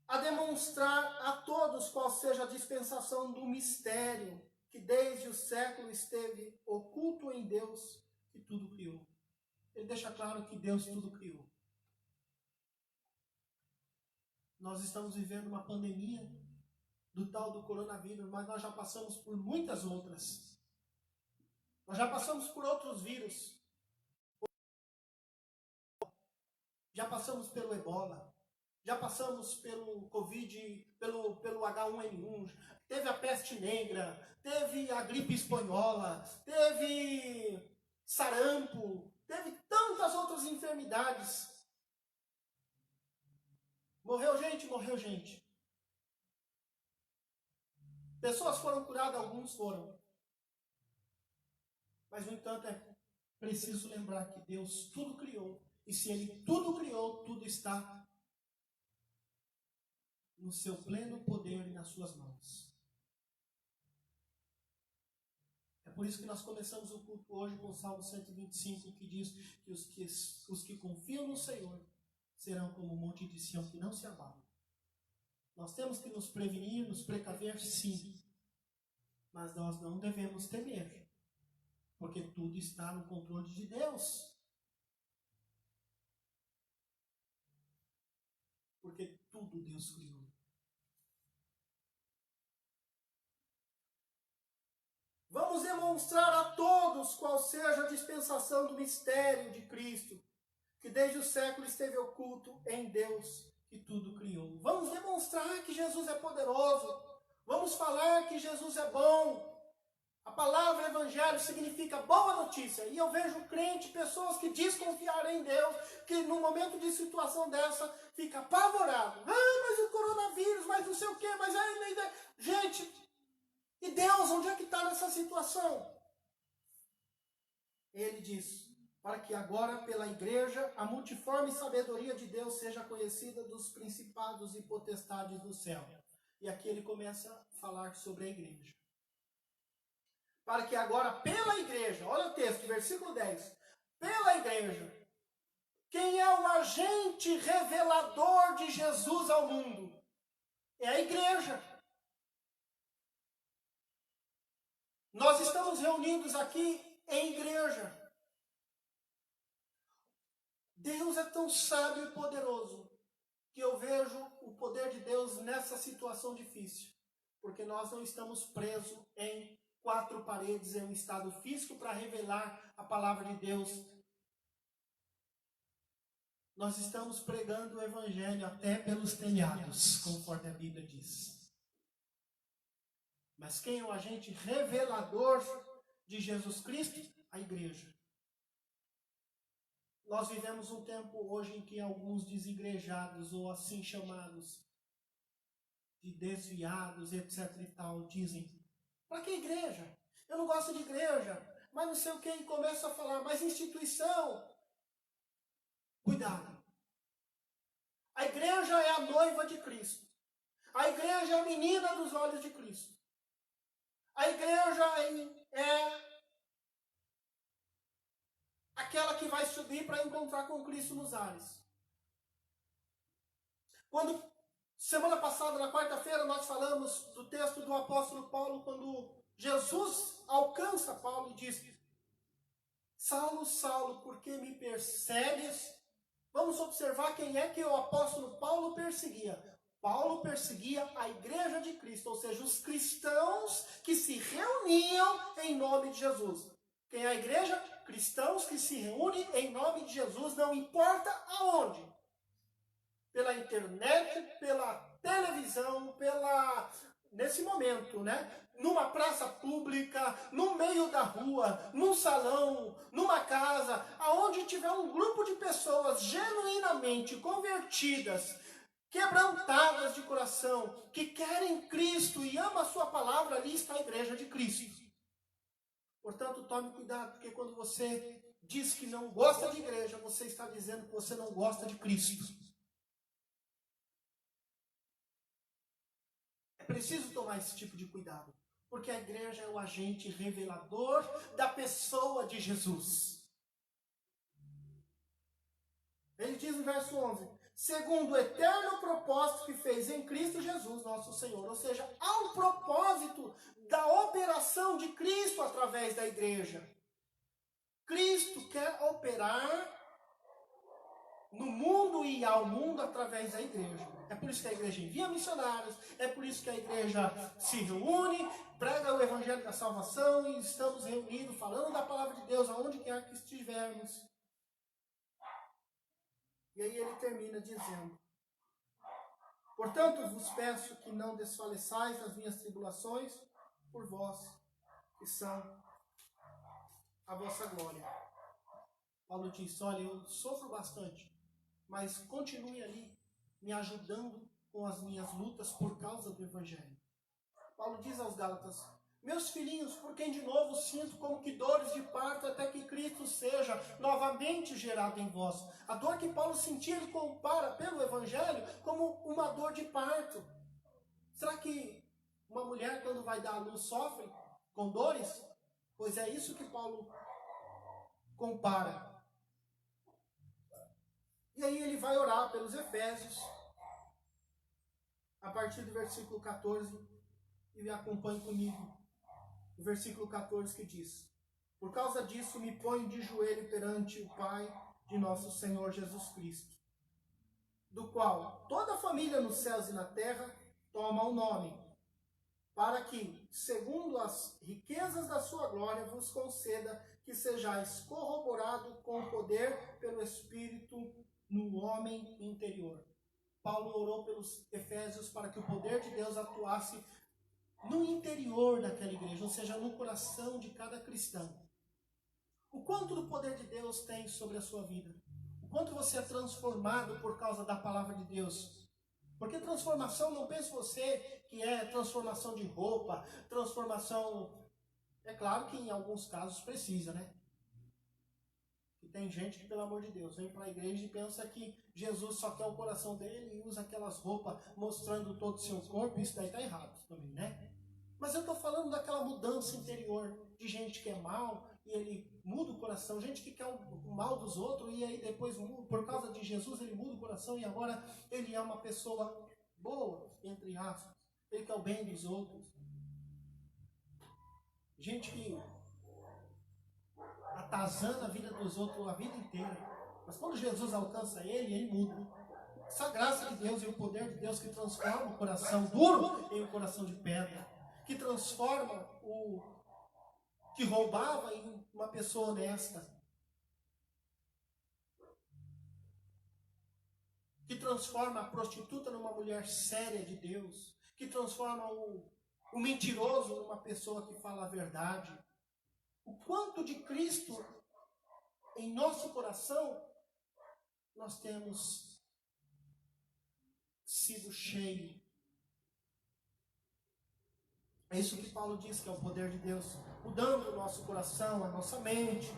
A demonstrar a todos qual seja a dispensação do mistério que desde o século esteve oculto em Deus, que tudo criou. Ele deixa claro que Deus tudo criou. Nós estamos vivendo uma pandemia do tal do coronavírus, mas nós já passamos por muitas outras. Nós já passamos por outros vírus. Já passamos pelo Ebola. Já passamos pelo Covid, pelo H1N1. Teve a peste negra. Teve a gripe espanhola. Teve sarampo. Teve tantas outras enfermidades. Morreu gente, morreu gente. Pessoas foram curadas, alguns foram. Mas, no entanto, é preciso lembrar que Deus tudo criou. E se Ele tudo criou, tudo está no seu pleno poder e nas suas mãos. É por isso que nós começamos o culto hoje com o Salmo 125, que diz que os que confiam no Senhor serão como o monte de Sião que não se abala. Nós temos que nos prevenir, nos precaver, sim. Mas nós não devemos temer, porque tudo está no controle de Deus. Porque tudo Deus criou. Vamos demonstrar a todos qual seja a dispensação do mistério de Cristo, que desde o século esteve oculto em Deus, que tudo criou. Vamos demonstrar que Jesus é poderoso. Vamos falar que Jesus é bom. A palavra evangelho significa boa notícia. E eu vejo crente, pessoas que desconfiaram em Deus, que no momento de situação dessa, fica apavorado. Mas o coronavírus, mas não sei o quê, mas ainda... Gente, e Deus, onde é que está nessa situação? Ele diz, para que agora pela igreja a multiforme sabedoria de Deus seja conhecida dos principados e potestades do céu. E aqui ele começa a falar sobre a igreja. Para que agora pela igreja, olha o texto, versículo 10. Pela igreja, quem é o agente revelador de Jesus ao mundo? É a igreja. Nós estamos reunidos aqui em igreja. Deus é tão sábio e poderoso que eu vejo o poder de Deus nessa situação difícil. Porque nós não estamos presos em 4 paredes, em um estado físico para revelar a palavra de Deus. Nós estamos pregando o evangelho até pelos telhados, conforme a Bíblia diz. Mas quem é o agente revelador de Jesus Cristo? A igreja. Nós vivemos um tempo hoje em que alguns desigrejados, ou assim chamados, de desviados, etc e tal, dizem, para que igreja? Eu não gosto de igreja, mas não sei o que, e começa a falar, mas instituição. Cuidado. A igreja é a noiva de Cristo. A igreja é a menina dos olhos de Cristo. A igreja é aquela que vai subir para encontrar com Cristo nos ares. Quando, semana passada, na quarta-feira, nós falamos do texto do apóstolo Paulo, quando Jesus alcança Paulo e diz, Saulo, Saulo, por que me persegues? Vamos observar quem é que o apóstolo Paulo perseguia. Paulo perseguia a igreja de Cristo, ou seja, os cristãos que se reuniam em nome de Jesus. Quem é a igreja? Cristãos que se reúnem em nome de Jesus, não importa aonde. Pela internet, pela televisão, nesse momento, né? numa praça pública, no meio da rua, num salão, numa casa, aonde tiver um grupo de pessoas genuinamente convertidas, quebrantadas de coração, que querem Cristo e amam a sua palavra, ali está a igreja de Cristo. Portanto, tome cuidado, porque quando você diz que não gosta de igreja, você está dizendo que você não gosta de Cristo. É preciso tomar esse tipo de cuidado, porque a igreja é o agente revelador da pessoa de Jesus. Ele diz no verso 11, segundo o eterno propósito que fez em Cristo Jesus, nosso Senhor. Ou seja, há um propósito da operação de Cristo através da igreja. Cristo quer operar no mundo e ao mundo através da igreja. É por isso que a igreja envia missionários, é por isso que a igreja se reúne, prega o evangelho da salvação e estamos reunidos falando da palavra de Deus aonde quer que estivermos. E aí ele termina dizendo, portanto vos peço que não desfaleçais nas minhas tribulações por vós, que são a vossa glória. Paulo diz, olha, eu sofro bastante, mas continue ali me ajudando com as minhas lutas por causa do evangelho. Paulo diz aos Gálatas, meus filhinhos, por quem de novo sinto como que dores de parto até que Cristo seja novamente gerado em vós. A dor que Paulo sentia, ele compara pelo evangelho como uma dor de parto. Será que uma mulher quando vai dar à luz sofre com dores? Pois é isso que Paulo compara. E aí ele vai orar pelos Efésios, a partir do versículo 14, e acompanhe comigo. O versículo 14 que diz, por causa disso me ponho de joelho perante o Pai de nosso Senhor Jesus Cristo, do qual toda a família nos céus e na terra toma o nome, para que, segundo as riquezas da sua glória, vos conceda que sejais corroborado com o poder pelo Espírito no homem interior. Paulo orou pelos Efésios para que o poder de Deus atuasse no interior daquela igreja, ou seja, no coração de cada cristão. O quanto do poder de Deus tem sobre a sua vida? O quanto você é transformado por causa da palavra de Deus? Porque transformação, não pense você que é transformação de roupa, transformação... É claro que em alguns casos precisa, né? E tem gente que, pelo amor de Deus, vem para a igreja e pensa que Jesus só quer o coração dele e usa aquelas roupas mostrando todo o seu corpo. Isso daí está errado também, né? Mas eu estou falando daquela mudança interior, de gente que é mal e ele muda o coração, gente que quer o mal dos outros e aí depois, por causa de Jesus, ele muda o coração e agora ele é uma pessoa boa, entre aspas. Ele quer o bem dos outros. Gente que atazana a vida dos outros a vida inteira. Mas quando Jesus alcança ele, ele muda. Essa graça de Deus e o poder de Deus que transforma o coração duro em um coração de pedra. Que transforma o que roubava em uma pessoa honesta. Que transforma a prostituta numa mulher séria de Deus. Que transforma o mentiroso numa pessoa que fala a verdade. O quanto de Cristo em nosso coração nós temos sido cheios. É isso que Paulo diz, que é o poder de Deus mudando o nosso coração, a nossa mente.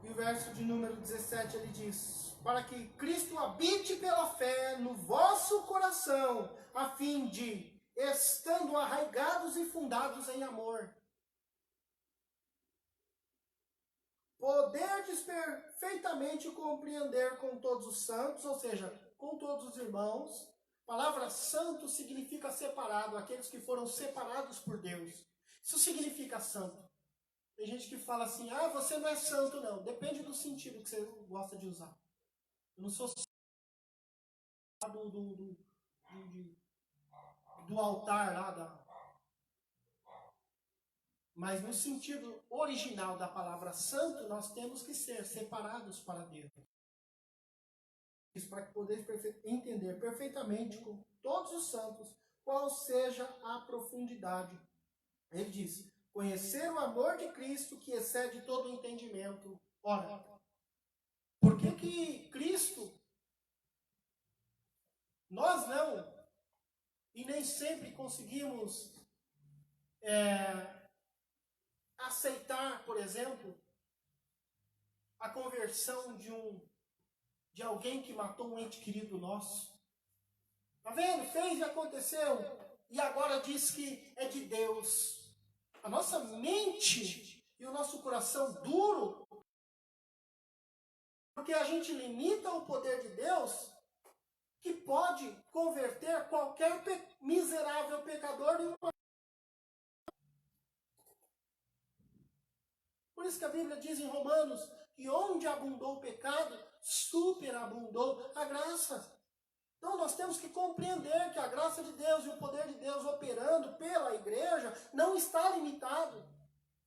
E o verso de número 17 ele diz, para que Cristo habite pela fé no vosso coração, a fim de, estando arraigados e fundados em amor, poderdes perfeitamente compreender com todos os santos, ou seja, com todos os irmãos. A palavra santo significa separado, aqueles que foram separados por Deus. Isso significa santo. Tem gente que fala assim, você não é santo não. Depende do sentido que você gosta de usar. Eu não sou santo do altar lá, mas no sentido original da palavra santo, nós temos que ser separados para Deus. Isso para que podeis entender perfeitamente com todos os santos qual seja a profundidade. Ele diz, conhecer o amor de Cristo que excede todo o entendimento. Ora, por que Cristo, nós não, e nem sempre conseguimos aceitar, por exemplo, a conversão de alguém que matou um ente querido nosso? Tá vendo? Fez e aconteceu. E agora diz que é de Deus. A nossa mente e o nosso coração duro, porque a gente limita o poder de Deus, que pode converter qualquer miserável pecador em uma. Por isso que a Bíblia diz em Romanos que onde abundou o pecado, superabundou a graça. Então nós temos que compreender que a graça de Deus e o poder de Deus operando pela igreja não está limitado.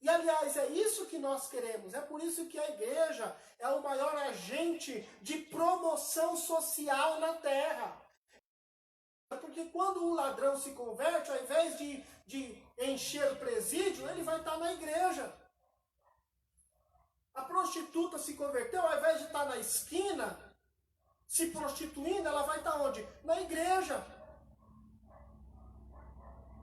E aliás, é isso que nós queremos. É por isso que a igreja é o maior agente de promoção social na terra. Porque quando o ladrão se converte, ao invés de encher o presídio, ele vai estar na igreja. A prostituta se converteu, ao invés de estar na esquina, se prostituindo, ela vai estar onde? Na igreja.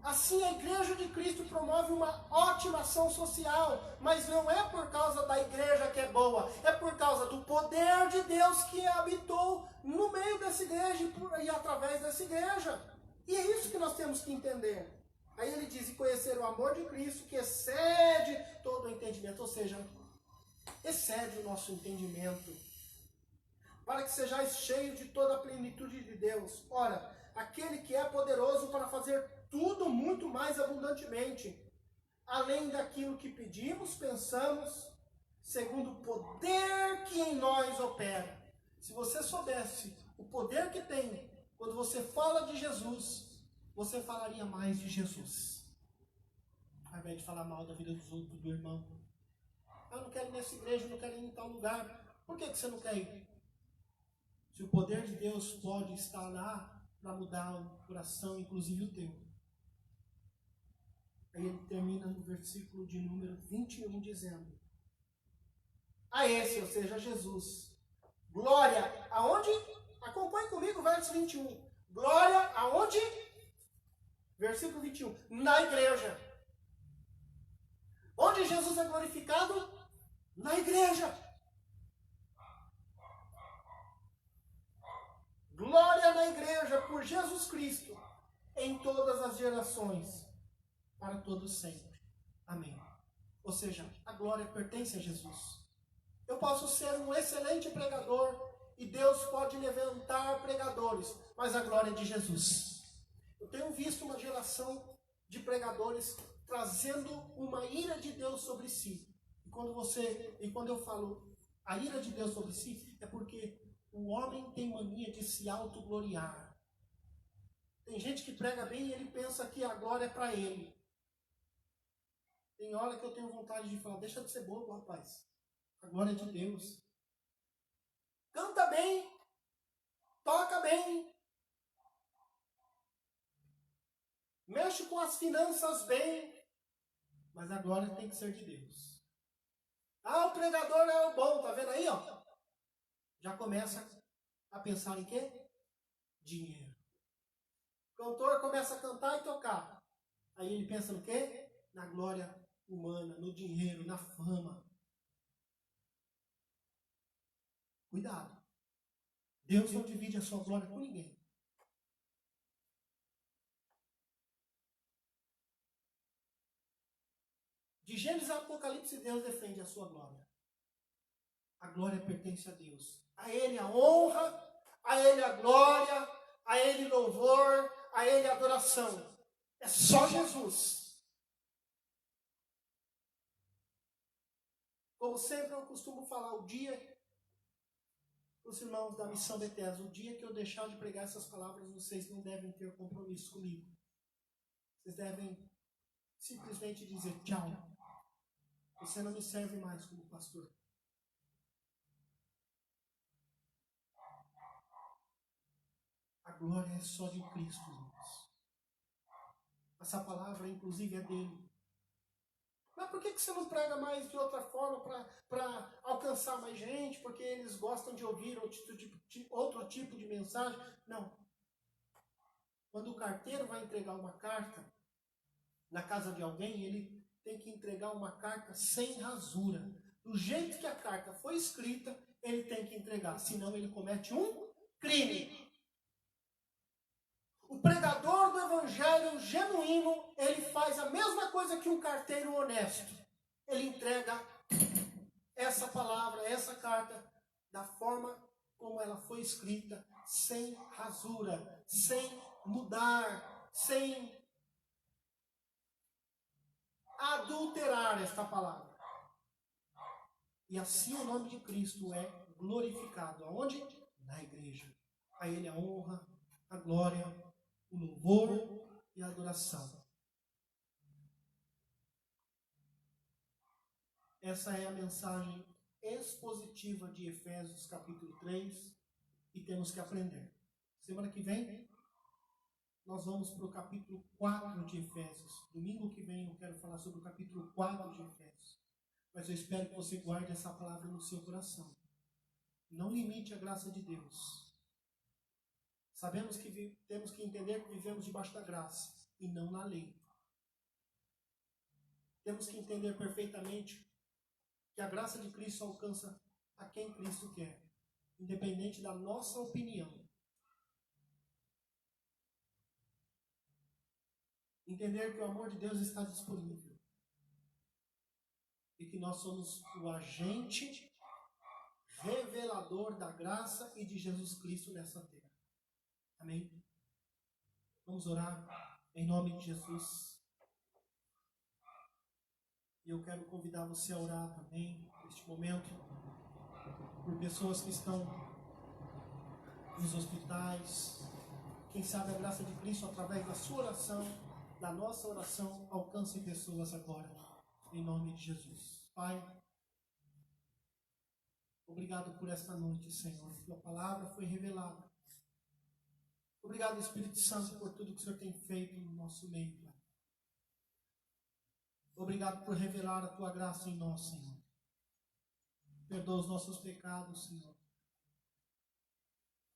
Assim, a igreja de Cristo promove uma ótima ação social, mas não é por causa da igreja que é boa, é por causa do poder de Deus que habitou no meio dessa igreja e através dessa igreja. E é isso que nós temos que entender. Aí ele diz, e conhecer o amor de Cristo que excede todo o entendimento, ou seja, excede o nosso entendimento, para que sejais cheios de toda a plenitude de Deus. Ora, aquele que é poderoso para fazer tudo muito mais abundantemente, além daquilo que pedimos, pensamos, segundo o poder que em nós opera. Se você soubesse o poder que tem, quando você fala de Jesus, você falaria mais de Jesus, ao invés de falar mal da vida dos outros, do irmão. Eu não quero ir nessa igreja, eu não quero ir em tal lugar. Por que você não quer ir? Se o poder de Deus pode estar lá para mudar o coração, inclusive o teu. Aí ele termina no versículo de número 21, dizendo, a esse, ou seja, Jesus, glória, aonde? Acompanhe comigo o verso 21. Glória, aonde? Versículo 21, na igreja. Onde Jesus é glorificado? Na igreja. Glória na igreja por Jesus Cristo, em todas as gerações, para todos sempre. Amém. Ou seja, a glória pertence a Jesus. Eu posso ser um excelente pregador e Deus pode levantar pregadores, mas a glória é de Jesus. Eu tenho visto uma geração de pregadores trazendo uma ira de Deus sobre si. E quando eu falo a ira de Deus sobre si, é porque o homem tem mania de se autogloriar. Tem gente que prega bem e ele pensa que a glória é para ele. Tem hora que eu tenho vontade de falar, deixa de ser bobo, rapaz. A glória é de Deus. Canta bem, toca bem, mexe com as finanças bem, mas a glória tem que ser de Deus. Ah, o pregador é o bom, tá vendo aí, ó? Já começa a pensar em quê? Dinheiro. O cantor começa a cantar e tocar. Aí ele pensa no quê? Na glória humana, no dinheiro, na fama. Cuidado. Deus não divide a sua glória com ninguém. De Gênesis a Apocalipse, Deus defende a sua glória. A glória pertence a Deus. A Ele a honra, a Ele a glória, a Ele louvor, a Ele a adoração. É só Jesus. Como sempre eu costumo falar, o dia, os irmãos da Missão Bethesda, o dia que eu deixar de pregar essas palavras, vocês não devem ter compromisso comigo. Vocês devem simplesmente dizer tchau. Você não me serve mais como pastor. A glória é só de Cristo, irmãos. Essa palavra, inclusive, é dele. Mas por que você não prega mais de outra forma para alcançar mais gente? Porque eles gostam de ouvir outro tipo de mensagem? Não. Quando o carteiro vai entregar uma carta na casa de alguém, ele tem que entregar uma carta sem rasura. Do jeito que a carta foi escrita, ele tem que entregar. Senão ele comete um crime. O pregador do evangelho genuíno, ele faz a mesma coisa que um carteiro honesto. Ele entrega essa palavra, essa carta, da forma como ela foi escrita, sem rasura, sem mudar, sem adulterar esta palavra. E assim o nome de Cristo é glorificado. Aonde? Na igreja. A Ele a honra, a glória, o louvor e a adoração. Essa é a mensagem expositiva de Efésios capítulo 3 e temos que aprender. Semana que vem, nós vamos para o capítulo 4 de Efésios. Domingo que vem eu quero falar sobre o capítulo 4 de Efésios. Mas eu espero que você guarde essa palavra no seu coração. Não limite a graça de Deus. Sabemos que temos que entender que vivemos debaixo da graça e não na lei. Temos que entender perfeitamente que a graça de Cristo alcança a quem Cristo quer, independente da nossa opinião. Entender que o amor de Deus está disponível e que nós somos o agente revelador da graça e de Jesus Cristo nessa terra. Amém? Vamos orar em nome de Jesus. E eu quero convidar você a orar também, neste momento, por pessoas que estão nos hospitais. Quem sabe a graça de Cristo, através da sua oração, da nossa oração, alcance pessoas agora, em nome de Jesus. Pai, obrigado por esta noite, Senhor. Tua palavra foi revelada. Obrigado, Espírito Santo, por tudo que o Senhor tem feito no nosso meio, Pai. Obrigado por revelar a Tua graça em nós, Senhor. Perdoa os nossos pecados, Senhor.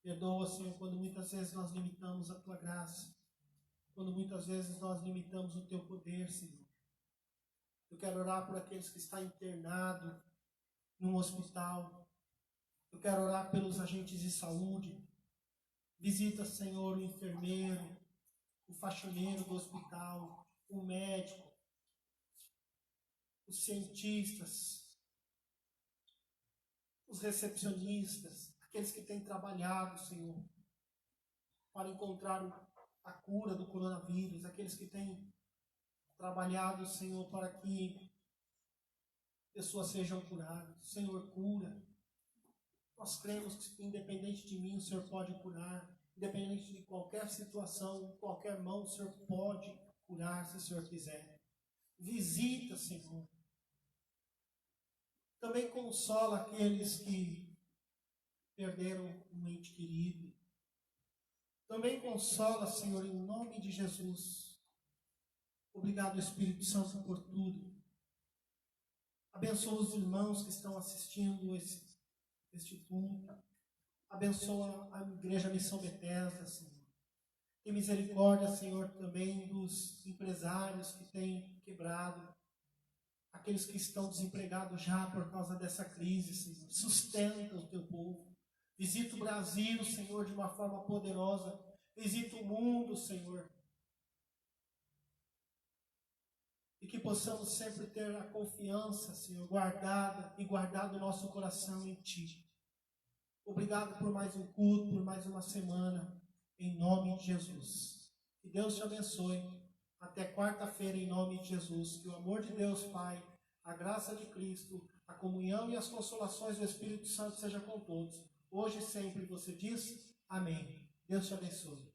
Perdoa, Senhor, quando muitas vezes nós limitamos a Tua graça. Quando muitas vezes nós limitamos o Teu poder, Senhor. Eu quero orar por aqueles que estão internados num hospital. Eu quero orar pelos agentes de saúde. Visita, Senhor, o enfermeiro, o faxineiro do hospital, o médico, os cientistas, os recepcionistas, aqueles que têm trabalhado, Senhor, para encontrar a cura do coronavírus, aqueles que têm trabalhado, Senhor, para que pessoas sejam curadas. Senhor, cura. Nós cremos que, independente de mim, o Senhor pode curar. Independente de qualquer situação, qualquer mão, o Senhor pode curar, se o Senhor quiser. Visita, Senhor. Também consola aqueles que perderam um ente querido. Também consola, Senhor, em nome de Jesus. Obrigado, Espírito Santo, por tudo. Abençoa os irmãos que estão assistindo este culto. Abençoa a Igreja Missão Bethesda, Senhor. Tem misericórdia, Senhor, também dos empresários que têm quebrado. Aqueles que estão desempregados já por causa dessa crise, Senhor. Sustenta o Teu povo. Visita o Brasil, Senhor, de uma forma poderosa. Visita o mundo, Senhor. E que possamos sempre ter a confiança, Senhor, guardada e guardado o nosso coração em Ti. Obrigado por mais um culto, por mais uma semana, em nome de Jesus. Que Deus te abençoe. Até quarta-feira, em nome de Jesus. Que o amor de Deus, Pai, a graça de Cristo, a comunhão e as consolações do Espírito Santo seja com todos. Hoje e sempre, você diz, amém. Deus te abençoe.